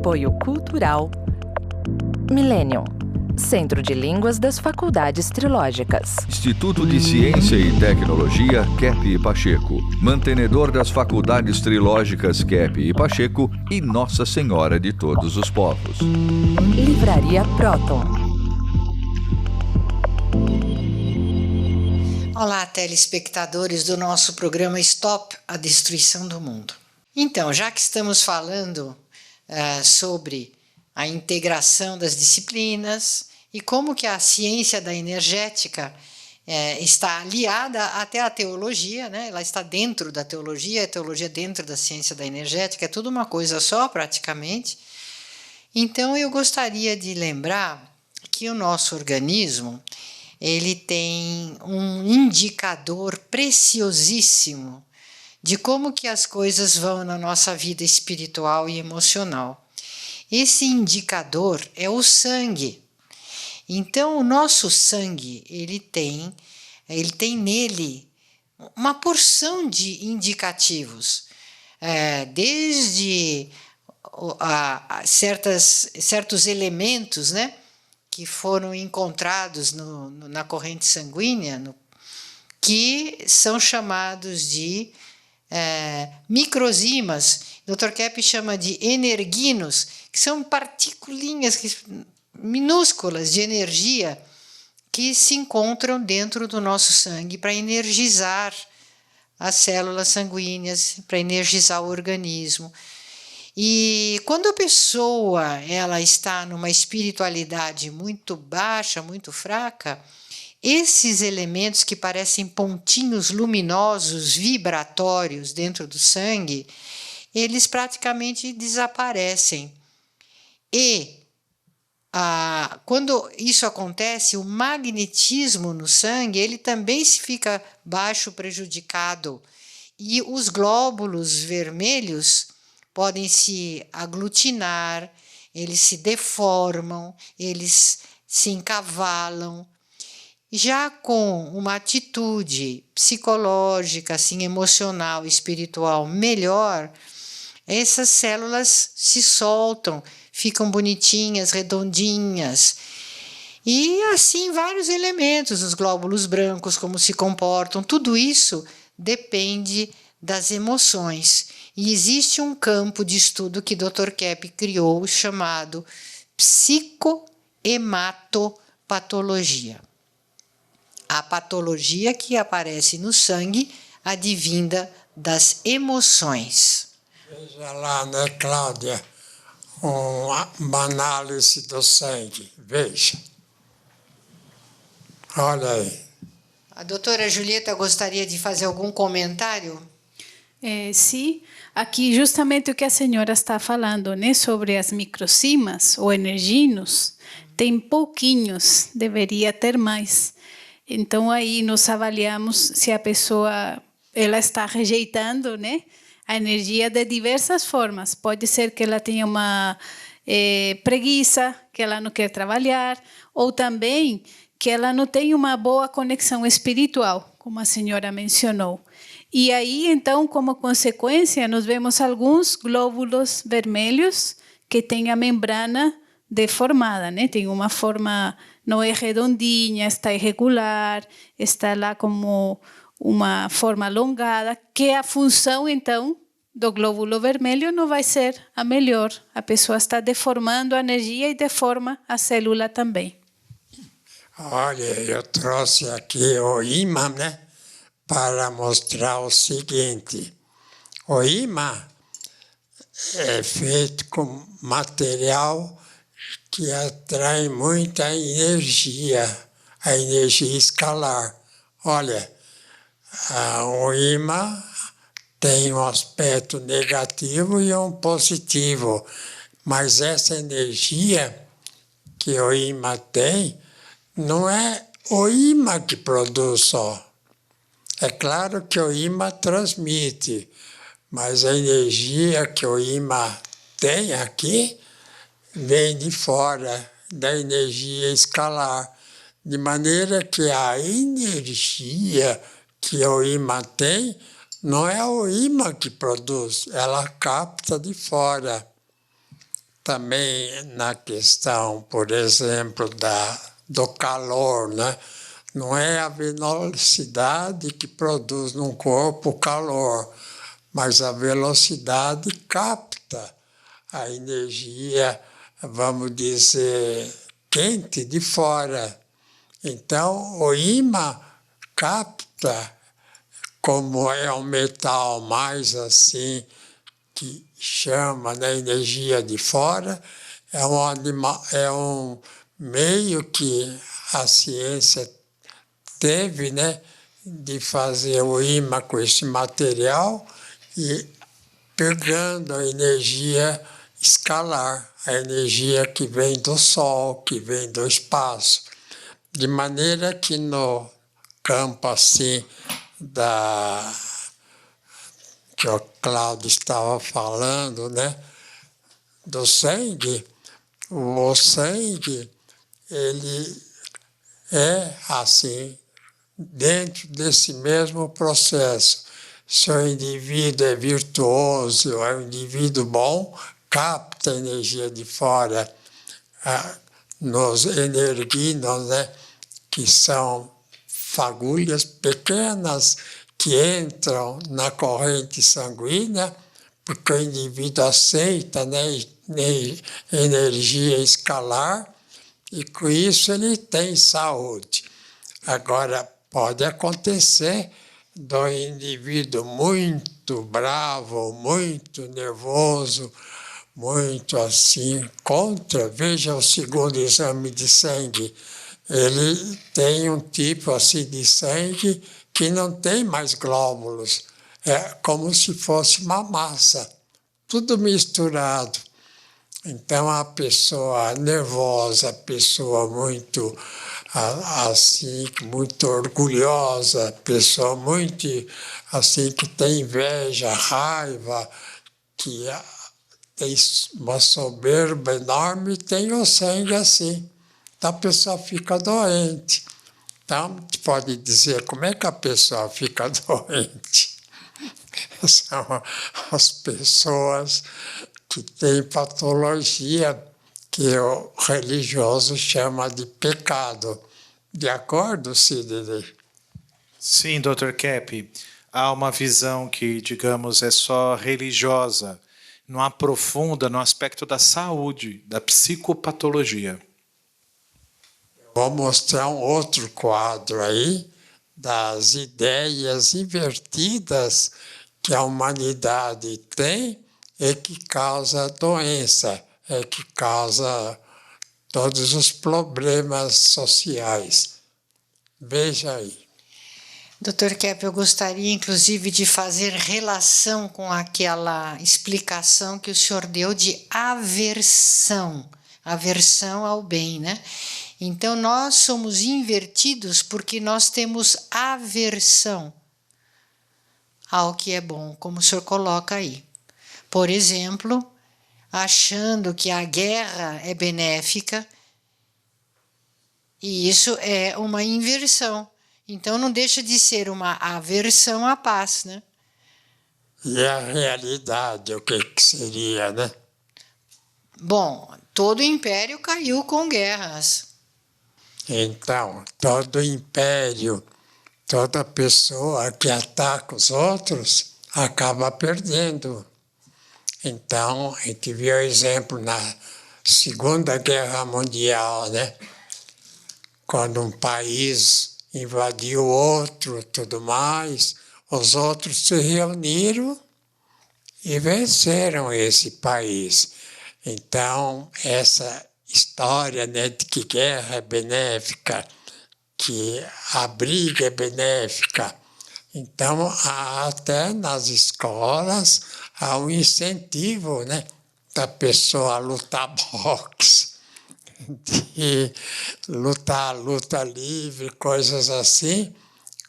Apoio Cultural Millennium, Centro de Línguas das Faculdades Trilógicas. Instituto de Ciência e Tecnologia Kepp e Pacheco, mantenedor das Faculdades Trilógicas Kepp e Pacheco e Nossa Senhora de Todos os Povos. Livraria Próton. Olá, telespectadores do nosso programa Stop a Destruição do Mundo. Então, já que estamos falando sobre a integração das disciplinas e como que a ciência da energética está aliada até à teologia, né? Ela está dentro da teologia, a teologia dentro da ciência da energética, é tudo uma coisa só praticamente. Então eu gostaria de lembrar que o nosso organismo ele tem um indicador preciosíssimo de como que as coisas vão na nossa vida espiritual e emocional. Esse indicador é o sangue. Então, o nosso sangue, ele tem nele uma porção de indicativos, desde certos elementos, né, que foram encontrados na corrente sanguínea, que são chamados de microzimas. O Dr. Kepp chama de energuinos, que são particulinhas minúsculas de energia que se encontram dentro do nosso sangue para energizar as células sanguíneas, para energizar o organismo. E quando a pessoa ela está numa espiritualidade muito baixa, muito fraca, esses elementos que parecem pontinhos luminosos, vibratórios dentro do sangue, eles praticamente desaparecem. E quando isso acontece, o magnetismo no sangue ele também se fica baixo, prejudicado. E os glóbulos vermelhos podem se aglutinar, eles se deformam, eles se encavalam. Já com uma atitude psicológica, assim, emocional, espiritual melhor, essas células se soltam, ficam bonitinhas, redondinhas. E assim vários elementos, os glóbulos brancos, como se comportam, tudo isso depende das emoções. E existe um campo de estudo que Dr. Kepp criou chamado psicohematopatologia. A patologia que aparece no sangue advinda das emoções. Veja lá, né, Cláudia, uma análise do sangue. Veja. Olha aí. A doutora Julieta gostaria de fazer algum comentário? Sim, aqui justamente o que a senhora está falando, né, sobre as microcimas ou energinos, tem pouquinhos, deveria ter mais. Então aí nós avaliamos se a pessoa ela está rejeitando, né, a energia de diversas formas. Pode ser que ela tenha uma preguiça, que ela não quer trabalhar, ou também que ela não tem uma boa conexão espiritual, como a senhora mencionou. E aí, então, como consequência, nós vemos alguns glóbulos vermelhos que têm a membrana deformada, né? Tem uma forma, não é redondinha, está irregular, está lá como uma forma alongada, que a função, então, do glóbulo vermelho não vai ser a melhor. A pessoa está deformando a energia e deforma a célula também. Olha, eu trouxe aqui o ímã, né, para mostrar o seguinte. O ímã é feito com material que atrai muita energia, a energia escalar. Olha, o ímã tem um aspecto negativo e um positivo, mas essa energia que o ímã tem, não é o ímã que produz só. É claro que o ímã transmite, mas a energia que o ímã tem aqui vem de fora, da energia escalar, de maneira que a energia que o ímã tem não é o ímã que produz, ela capta de fora. também na questão, por exemplo, do calor, né? Não é a velocidade que produz no corpo o calor, mas a velocidade capta a energia, vamos dizer, quente de fora. Então, o ímã capta, como é um metal mais assim, que chama na energia de fora, é um meio que a ciência teve, né, de fazer o ímã com esse material e pegando a energia escalar, a energia que vem do Sol, que vem do espaço. De maneira que no campo assim que o Cláudio estava falando, né, do sangue, o sangue, ele é assim, dentro desse mesmo processo. Se o indivíduo é virtuoso, é um indivíduo bom, capta a energia de fora nos energuinos, né, que são fagulhas pequenas que entram na corrente sanguínea, porque o indivíduo aceita, né, energia escalar, e com isso ele tem saúde. Agora, pode acontecer do indivíduo muito bravo, muito nervoso, muito assim, veja o segundo exame de sangue, ele tem um tipo assim de sangue que não tem mais glóbulos, é como se fosse uma massa, tudo misturado. Então, a pessoa nervosa, a pessoa muito assim, muito orgulhosa, a pessoa muito assim que tem inveja, raiva, que tem uma soberba enorme, tem o sangue assim. Então, a pessoa fica doente. Então, pode dizer como é que a pessoa fica doente. São as pessoas que têm patologia que o religioso chama de pecado. De acordo, Sidney? Sim, Dr. Kepp. Há uma visão que, digamos, é só religiosa, não aprofunda no aspecto da saúde, da psicopatologia. Vou mostrar um outro quadro aí das ideias invertidas que a humanidade tem e que causa doença, é que causa todos os problemas sociais. Veja aí. Dr. Kepp, eu gostaria, inclusive, de fazer relação com aquela explicação que o senhor deu de aversão ao bem, né? Então, nós somos invertidos porque nós temos aversão ao que é bom, como o senhor coloca aí. Por exemplo, achando que a guerra é benéfica, e isso é uma inversão. Então, não deixa de ser uma aversão à paz, né? E a realidade, o que seria, né? Bom, todo império caiu com guerras. Então, todo império, toda pessoa que ataca os outros acaba perdendo. Então, a gente viu o exemplo na Segunda Guerra Mundial, né? Quando um país invadiu outro, tudo mais, os outros se reuniram e venceram esse país. Então, essa história, né, de que guerra é benéfica, que a briga é benéfica. Então, até nas escolas há um incentivo, né, da pessoa a lutar boxe, de luta livre, coisas assim,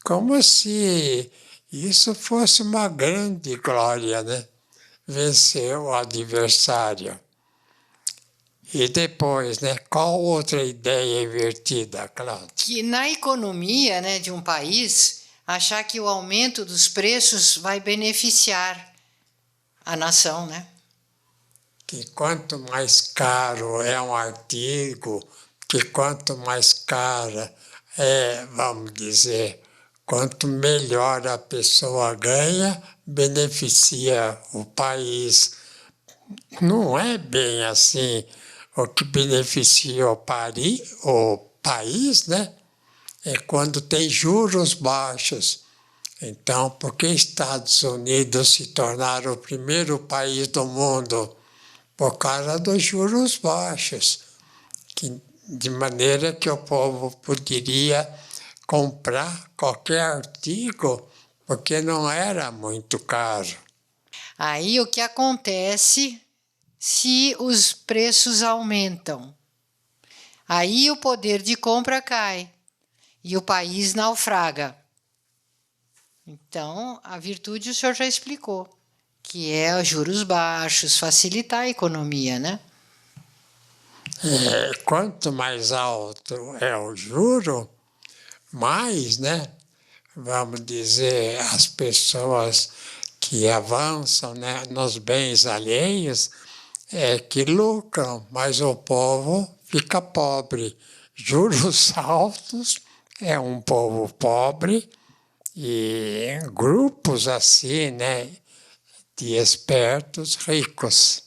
como se isso fosse uma grande glória, né? Vencer o adversário. E depois, né? Qual outra ideia invertida, Cláudia? Que na economia, né, de um país, achar que o aumento dos preços vai beneficiar a nação, né? que quanto mais caro é um artigo, que quanto mais cara é, vamos dizer, quanto melhor a pessoa ganha, beneficia o país. Não é bem assim. O que beneficia o país, né, é quando tem juros baixos. Então, por que Estados Unidos se tornaram o primeiro país do mundo? Por causa dos juros baixos, de maneira que o povo poderia comprar qualquer artigo, porque não era muito caro. Aí o que acontece se os preços aumentam? Aí o poder de compra cai e o país naufraga. Então, a virtude o senhor já explicou, que é os juros baixos, facilitar a economia, né? Quanto mais alto é o juro, mais, né, vamos dizer, as pessoas que avançam, né, nos bens alheios que lucram, mas o povo fica pobre. Juros altos é um povo pobre e grupos assim, né, de espertos ricos.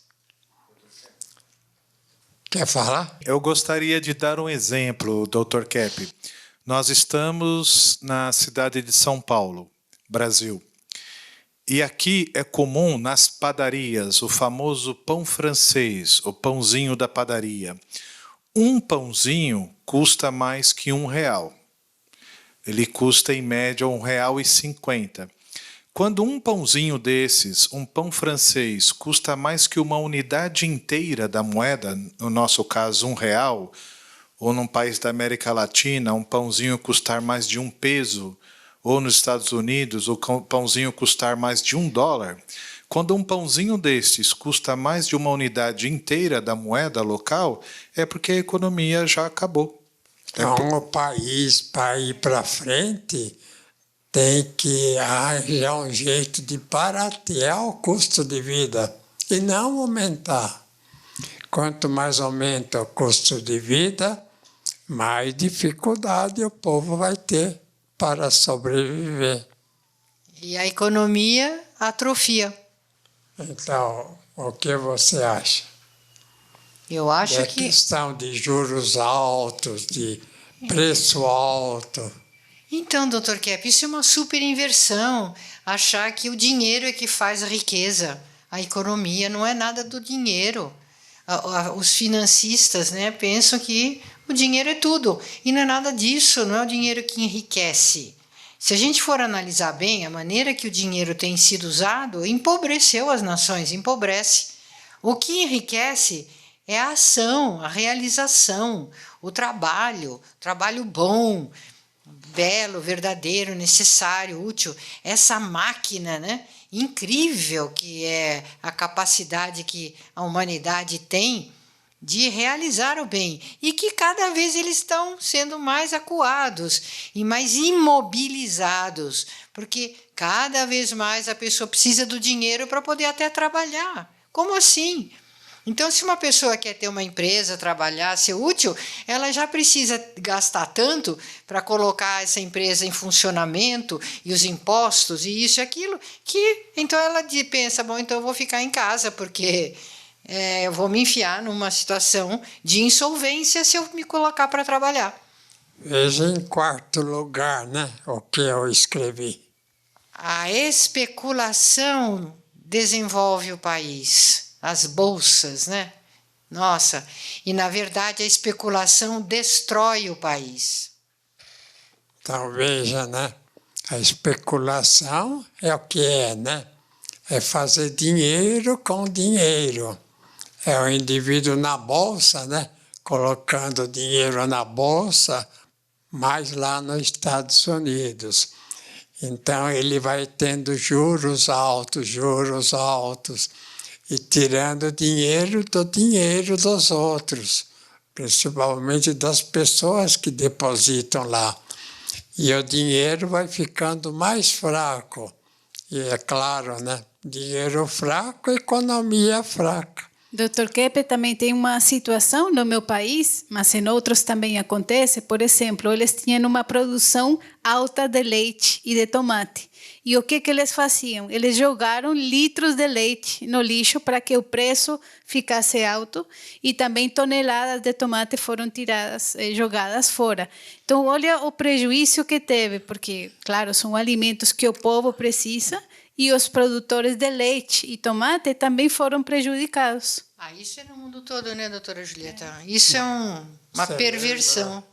Quer falar? Eu gostaria de dar um exemplo, Dr. Kepp. Nós estamos na cidade de São Paulo, Brasil. E aqui é comum nas padarias o famoso pão francês, o pãozinho da padaria. Um pãozinho custa mais que R$1. Ele custa em média R$1,50. Quando um pãozinho desses, um pão francês, custa mais que uma unidade inteira da moeda, no nosso caso R$1, ou num país da América Latina, um pãozinho custar mais de $1, ou nos Estados Unidos, o pãozinho custar mais de $1, quando um pãozinho desses custa mais de uma unidade inteira da moeda local, é porque a economia já acabou. Então, o país, para ir para frente, tem que arranjar um jeito de baratear o custo de vida e não aumentar. Quanto mais aumenta o custo de vida, mais dificuldade o povo vai ter para sobreviver. E a economia atrofia. Então, o que você acha? Eu acho É que... questão de juros altos, de preço alto. Então, Dr. Kepp, isso é uma super inversão. Achar que o dinheiro é que faz a riqueza. A economia não é nada do dinheiro. Os financistas, né, pensam que o dinheiro é tudo. E não é nada disso, não é o dinheiro que enriquece. Se a gente for analisar bem, a maneira que o dinheiro tem sido usado empobreceu as nações, empobrece. O que enriquece é a ação, a realização, o trabalho bom, belo, verdadeiro, necessário, útil. Essa máquina, né, incrível que é a capacidade que a humanidade tem de realizar o bem, e que cada vez eles estão sendo mais acuados e mais imobilizados, porque cada vez mais a pessoa precisa do dinheiro para poder até trabalhar. Como assim? Então, se uma pessoa quer ter uma empresa, trabalhar, ser útil, ela já precisa gastar tanto para colocar essa empresa em funcionamento, e os impostos, e isso e aquilo, que então ela pensa, bom, então eu vou ficar em casa, porque eu vou me enfiar numa situação de insolvência se eu me colocar para trabalhar. Veja em quarto lugar, né, o que eu escrevi. A especulação desenvolve o país. As bolsas, né? Nossa, e na verdade a especulação destrói o país. Então veja, né? A especulação é o que é, né? É fazer dinheiro com dinheiro. É o indivíduo na bolsa, né? Colocando dinheiro na bolsa, mas lá nos Estados Unidos. Então ele vai tendo juros altos, e tirando dinheiro do dinheiro dos outros, principalmente das pessoas que depositam lá. E o dinheiro vai ficando mais fraco. E é claro, né? Dinheiro fraco, economia fraca. Dr. Keppe, também tem uma situação no meu país, mas em outros também acontece. Por exemplo, eles tinham uma produção alta de leite e de tomate. E o que eles faziam? Eles jogaram litros de leite no lixo para que o preço ficasse alto e também toneladas de tomate foram tiradas, jogadas fora. Então, olha o prejuízo que teve, porque, claro, são alimentos que o povo precisa e os produtores de leite e tomate também foram prejudicados. Isso é no mundo todo, né, doutora Julieta? Isso é uma perversão.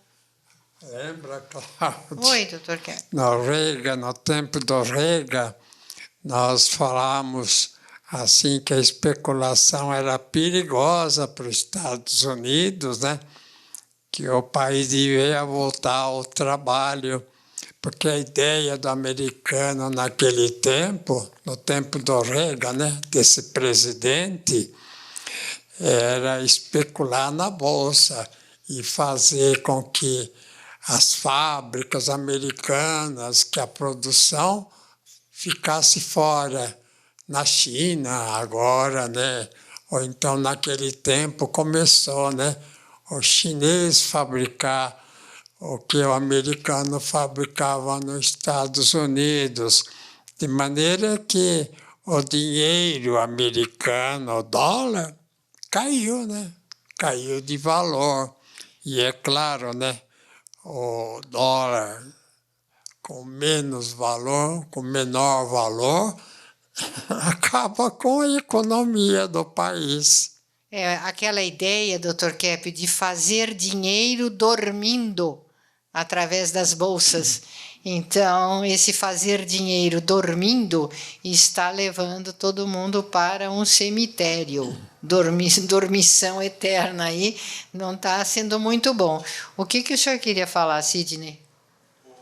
Lembra, Cláudio? Oi, doutor Keppe. No tempo do Rega, nós falamos assim que a especulação era perigosa para os Estados Unidos, né? Que o país devia voltar ao trabalho, porque a ideia do americano naquele tempo, no tempo do Reagan, né, desse presidente, era especular na bolsa e fazer com que as fábricas americanas, que a produção ficasse fora, na China agora, né? Ou então naquele tempo começou, né, o chinês fabricar o que o americano fabricava nos Estados Unidos, de maneira que o dinheiro americano, o dólar, caiu, né? Caiu de valor. E é claro, né, o dólar com menos valor, com menor valor, acaba com a economia do país. É aquela ideia, doutor Keppe, de fazer dinheiro dormindo através das bolsas. Então, esse fazer dinheiro dormindo está levando todo mundo para um cemitério. Dormição eterna aí não está sendo muito bom. O que o senhor queria falar, Sidney?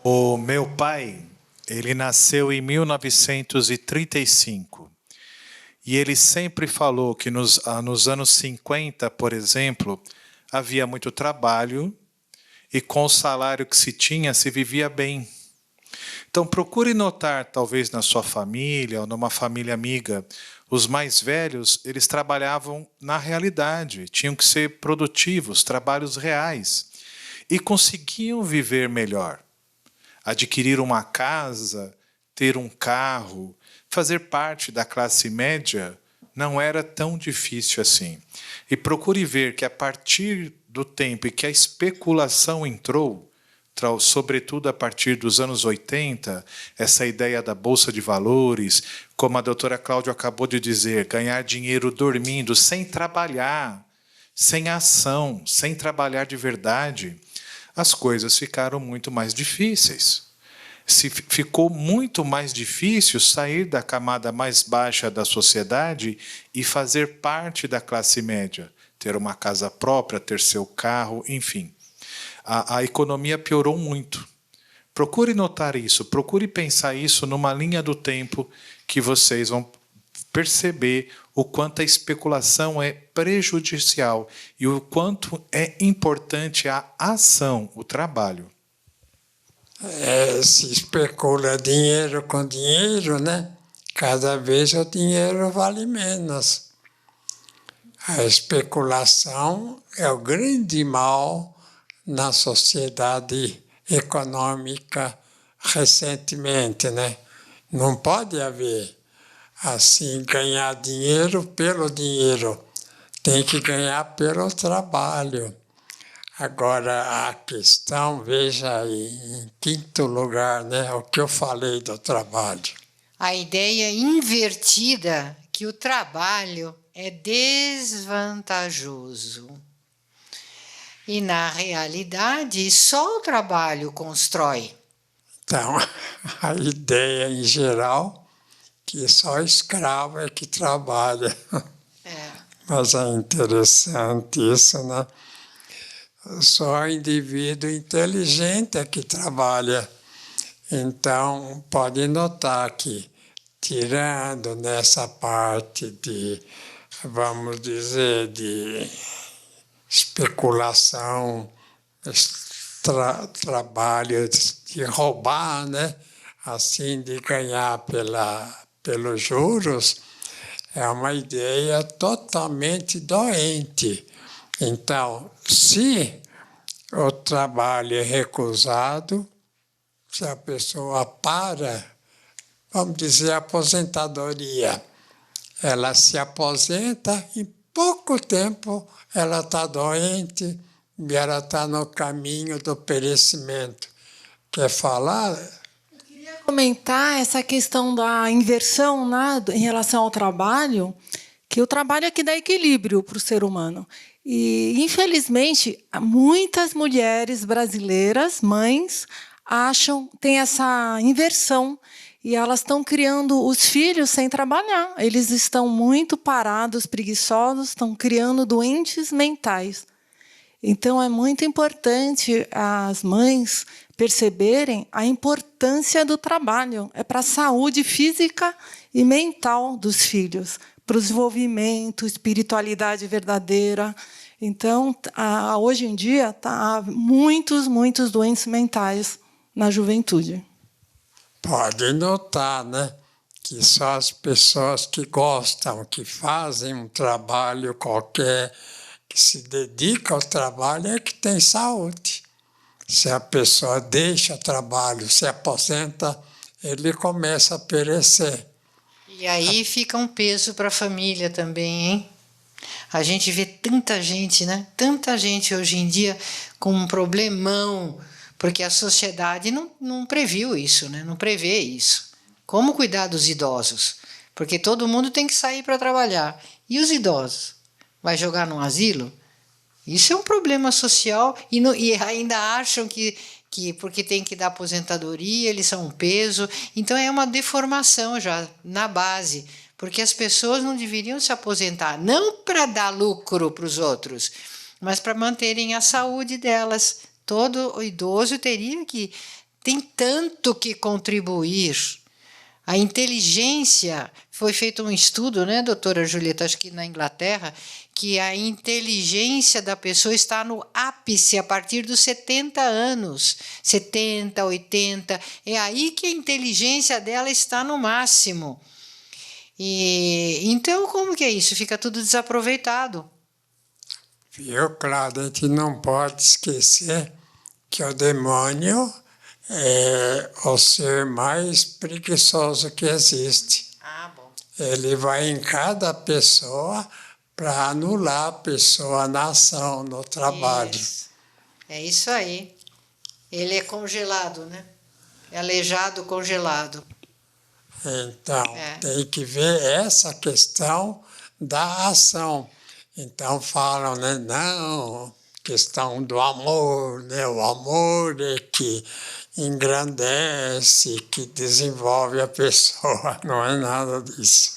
O meu pai, ele nasceu em 1935. E ele sempre falou que nos anos 50, por exemplo, havia muito trabalho e com o salário que se tinha, se vivia bem. Então, procure notar, talvez na sua família ou numa família amiga, os mais velhos, eles trabalhavam na realidade, tinham que ser produtivos, trabalhos reais, e conseguiam viver melhor. Adquirir uma casa, ter um carro, fazer parte da classe média não era tão difícil assim. E procure ver que a partir do tempo em que a especulação entrou, sobretudo a partir dos anos 80, essa ideia da Bolsa de Valores, como a doutora Cláudia acabou de dizer, ganhar dinheiro dormindo, sem trabalhar, sem ação, sem trabalhar de verdade, as coisas ficaram muito mais difíceis. Ficou muito mais difícil sair da camada mais baixa da sociedade e fazer parte da classe média, ter uma casa própria, ter seu carro, enfim. A economia piorou muito. Procure notar isso, procure pensar isso numa linha do tempo que vocês vão perceber o quanto a especulação é prejudicial e o quanto é importante a ação, o trabalho. Se especula dinheiro com dinheiro, né? Cada vez o dinheiro vale menos. A especulação é o grande mal na sociedade econômica recentemente, né? Não pode haver assim ganhar dinheiro pelo dinheiro. Tem que ganhar pelo trabalho. Agora, a questão, veja aí, em quinto lugar, né, o que eu falei do trabalho. A ideia invertida que o trabalho é desvantajoso. E, na realidade, só o trabalho constrói. Então, a ideia em geral que só escravo é que trabalha. Mas é interessante isso, né? Só indivíduo inteligente é que trabalha. Então, pode notar que, tirando nessa parte de, vamos dizer, de especulação, trabalho de roubar, né? Assim, de ganhar pelos juros, é uma ideia totalmente doente. Então, se o trabalho é recusado, se a pessoa para, vamos dizer, aposentadoria, ela se aposenta, em pouco tempo ela está doente e ela está no caminho do perecimento. Quer falar? Comentar essa questão da inversão, né, em relação ao trabalho, que o trabalho é que dá equilíbrio para o ser humano. E, infelizmente, muitas mulheres brasileiras, mães, têm essa inversão e elas estão criando os filhos sem trabalhar. Eles estão muito parados, preguiçosos, estão criando doentes mentais. Então, é muito importante as mães perceberem a importância do trabalho. É para a saúde física e mental dos filhos, para o desenvolvimento, espiritualidade verdadeira. Então, hoje em dia, há muitos doentes mentais na juventude. Pode notar, né, que só as pessoas que gostam, que fazem um trabalho qualquer, que se dedica ao trabalho, é que tem saúde. Se a pessoa deixa o trabalho, se aposenta, ele começa a perecer. E aí fica um peso para a família também, hein? A gente vê tanta gente, né? Tanta gente hoje em dia com um problemão, porque a sociedade não previu isso, né? Não prevê isso. Como cuidar dos idosos? Porque todo mundo tem que sair para trabalhar. E os idosos? Vai jogar num asilo? Isso é um problema social e ainda acham que porque tem que dar aposentadoria, eles são um peso. Então é uma deformação já na base, porque as pessoas não deveriam se aposentar, não para dar lucro para os outros, mas para manterem a saúde delas. Todo idoso tem tanto que contribuir. A inteligência, foi feito um estudo, né, doutora Julieta, acho que na Inglaterra, que a inteligência da pessoa está no ápice a partir dos 70 anos, 70, 80, é aí que a inteligência dela está no máximo. E então, como que é isso? Fica tudo desaproveitado. Viu, Cláudia? A gente não pode esquecer que o demônio é o ser mais preguiçoso que existe. Ah, bom. Ele vai em cada pessoa para anular a pessoa na ação, no trabalho. Isso. É isso aí. Ele é congelado, né? É aleijado, congelado. Então, tem que ver essa questão da ação. Então falam, né? Não, questão do amor, né? O amor é que engrandece, que desenvolve a pessoa. Não é nada disso.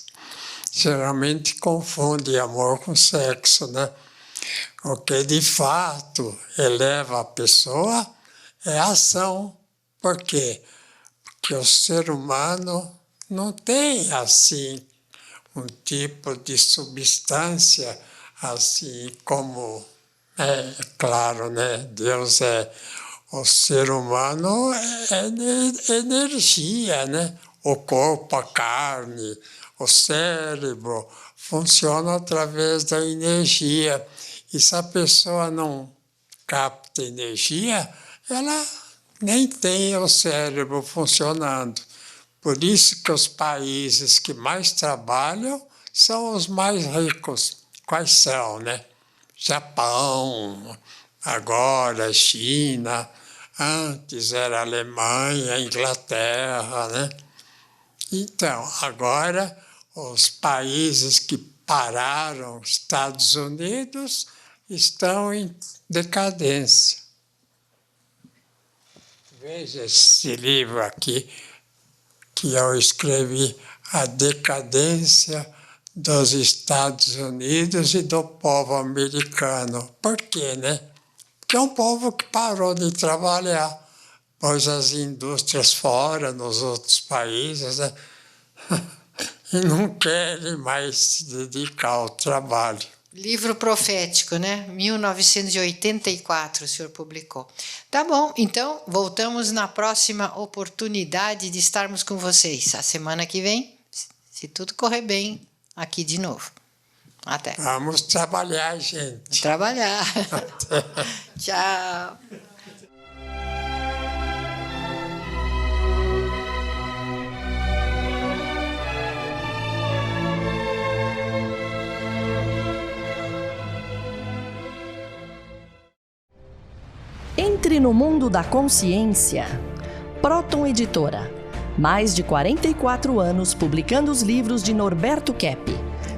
Geralmente confunde amor com sexo, né? O que de fato eleva a pessoa é a ação. Por quê? Porque o ser humano não tem, assim, um tipo de substância, assim como, claro, né? Deus é... O ser humano é energia, né? O corpo, a carne, o cérebro funciona através da energia. E se a pessoa não capta energia, ela nem tem o cérebro funcionando. Por isso que os países que mais trabalham são os mais ricos. Quais são, né? Japão, agora China, antes era Alemanha, Inglaterra, né? Então, agora os países que pararam, Estados Unidos, estão em decadência. Veja esse livro aqui, que eu escrevi, A Decadência dos Estados Unidos e do povo americano. Por quê, né? Porque é um povo que parou de trabalhar, pôs as indústrias fora, nos outros países, né? E não querem mais se dedicar ao trabalho. Livro profético, né? 1984 o senhor publicou. Tá bom, então voltamos na próxima oportunidade de estarmos com vocês. A semana que vem, se tudo correr bem. aqui de novo. Até. Vamos trabalhar, gente. Trabalhar. Até. Tchau. Entre no mundo da consciência. Próton Editora. Mais de 44 anos publicando os livros de Norberto Kepp,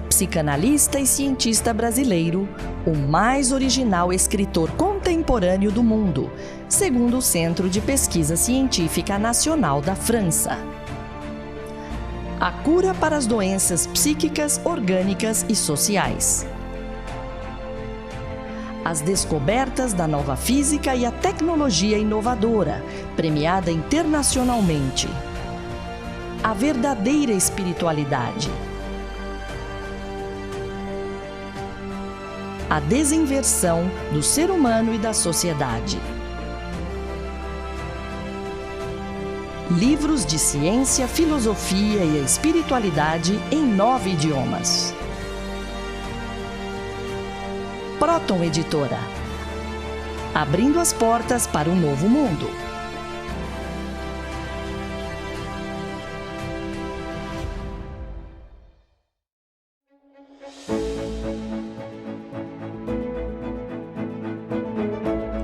psicanalista e cientista brasileiro, o mais original escritor contemporâneo do mundo, segundo o Centro de Pesquisa Científica Nacional da França. A cura para as doenças psíquicas, orgânicas e sociais. As descobertas da nova física e a tecnologia inovadora, premiada internacionalmente. A verdadeira espiritualidade. A desinversão do ser humano e da sociedade. Livros de ciência, filosofia e espiritualidade em 9 idiomas. Próton Editora. Abrindo as portas para um novo mundo.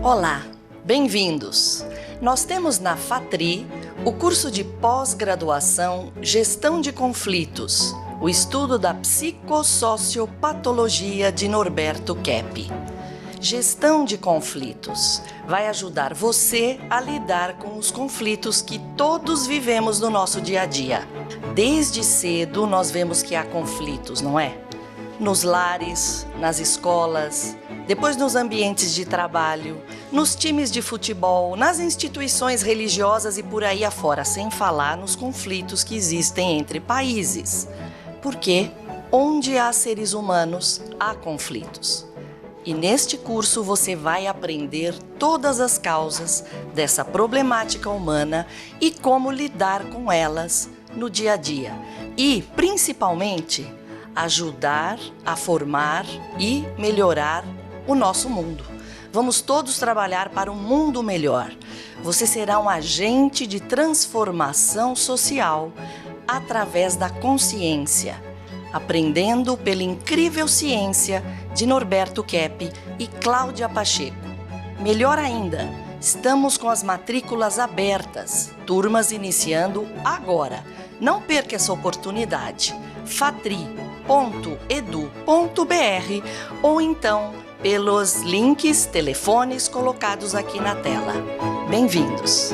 Olá, bem-vindos! Nós temos na FATRI o curso de pós-graduação Gestão de Conflitos, o estudo da psicossociopatologia de Norberto Kepp. Gestão de conflitos vai ajudar você a lidar com os conflitos que todos vivemos no nosso dia a dia. Desde cedo nós vemos que há conflitos, não é? Nos lares, nas escolas, depois nos ambientes de trabalho, nos times de futebol, nas instituições religiosas e por aí afora, sem falar nos conflitos que existem entre países. Porque onde há seres humanos, há conflitos. E neste curso você vai aprender todas as causas dessa problemática humana e como lidar com elas no dia a dia. E, principalmente, ajudar a formar e melhorar o nosso mundo. Vamos todos trabalhar para um mundo melhor. Você será um agente de transformação social através da consciência, aprendendo pela incrível ciência de Norberto Kepp e Cláudia Pacheco. Melhor ainda, estamos com as matrículas abertas, turmas iniciando agora. Não perca essa oportunidade. fatri.edu.br ou então pelos links, telefones colocados aqui na tela. Bem-vindos!